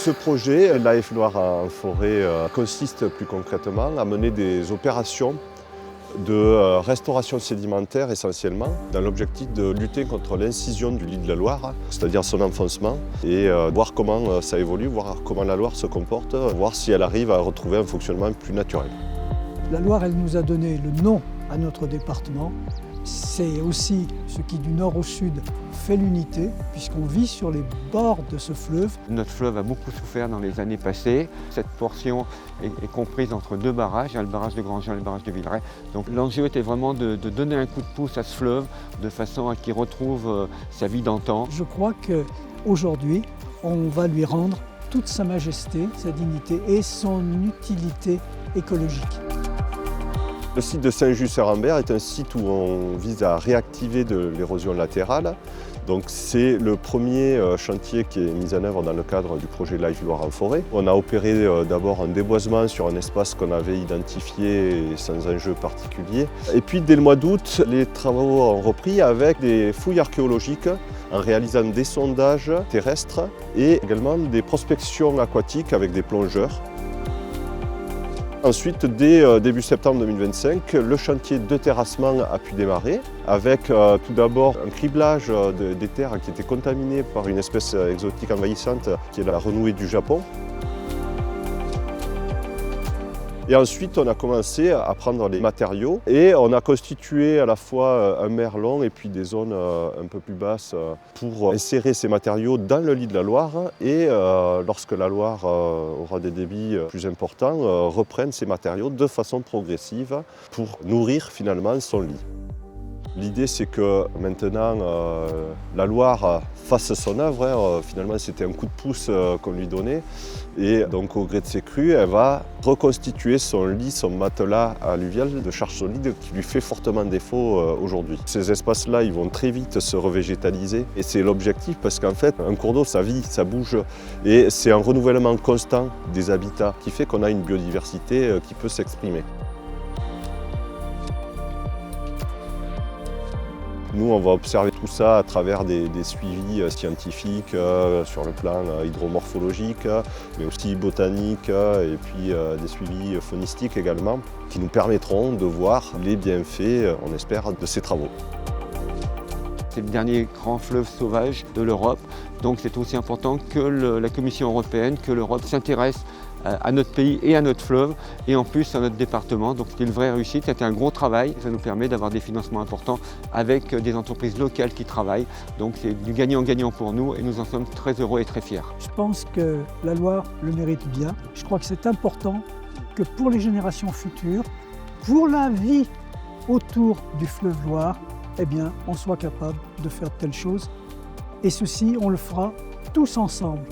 Ce projet, l'AF Loire en forêt, consiste plus concrètement à mener des opérations de restauration sédimentaire essentiellement, dans l'objectif de lutter contre l'incision du lit de la Loire, c'est-à-dire son enfoncement, et voir comment ça évolue, voir comment la Loire se comporte, voir si elle arrive à retrouver un fonctionnement plus naturel. La Loire, elle nous a donné le nom à notre département. C'est aussi ce qui, du nord au sud, fait l'unité, puisqu'on vit sur les bords de ce fleuve. Notre fleuve a beaucoup souffert dans les années passées. Cette portion est comprise entre deux barrages, le barrage de Grandjean et le barrage de Villeray. Donc l'enjeu était vraiment de donner un coup de pouce à ce fleuve, de façon à qu'il retrouve sa vie d'antan. Je crois qu'aujourd'hui, on va lui rendre toute sa majesté, sa dignité et son utilité écologique. Le site de Saint-Just-sur-Ambert est un site où on vise à réactiver de l'érosion latérale. Donc c'est le premier chantier qui est mis en œuvre dans le cadre du projet Life Loire en forêt. On a opéré d'abord un déboisement sur un espace qu'on avait identifié sans enjeu particulier. Et puis dès le mois d'août, les travaux ont repris avec des fouilles archéologiques en réalisant des sondages terrestres et également des prospections aquatiques avec des plongeurs. Ensuite, dès début septembre 2025, le chantier de terrassement a pu démarrer avec tout d'abord un criblage des terres qui étaient contaminées par une espèce exotique envahissante qui est la renouée du Japon. Et ensuite, on a commencé à prendre les matériaux et on a constitué à la fois un merlon et puis des zones un peu plus basses pour insérer ces matériaux dans le lit de la Loire et lorsque la Loire aura des débits plus importants, reprenne ces matériaux de façon progressive pour nourrir finalement son lit. L'idée, c'est que maintenant, la Loire fasse son œuvre. Finalement, c'était un coup de pouce qu'on lui donnait. Et donc, au gré de ses crues, elle va reconstituer son lit, son matelas alluvial de charge solide qui lui fait fortement défaut aujourd'hui. Ces espaces-là, ils vont très vite se revégétaliser. Et c'est l'objectif parce qu'en fait, un cours d'eau, ça vit, ça bouge. Et c'est un renouvellement constant des habitats qui fait qu'on a une biodiversité qui peut s'exprimer. Nous, on va observer tout ça à travers des suivis scientifiques sur le plan hydromorphologique, mais aussi botanique et puis des suivis faunistiques également, qui nous permettront de voir les bienfaits, on espère, de ces travaux. C'est le dernier grand fleuve sauvage de l'Europe, donc c'est aussi important que la Commission européenne, que l'Europe s'intéresse à notre pays et à notre fleuve, et en plus à notre département. Donc c'était une vraie réussite, c'était un gros travail. Ça nous permet d'avoir des financements importants avec des entreprises locales qui travaillent. Donc c'est du gagnant-gagnant pour nous et nous en sommes très heureux et très fiers. Je pense que la Loire le mérite bien. Je crois que c'est important que pour les générations futures, pour la vie autour du fleuve Loire, eh bien, on soit capable de faire de telles choses. Et ceci, on le fera tous ensemble.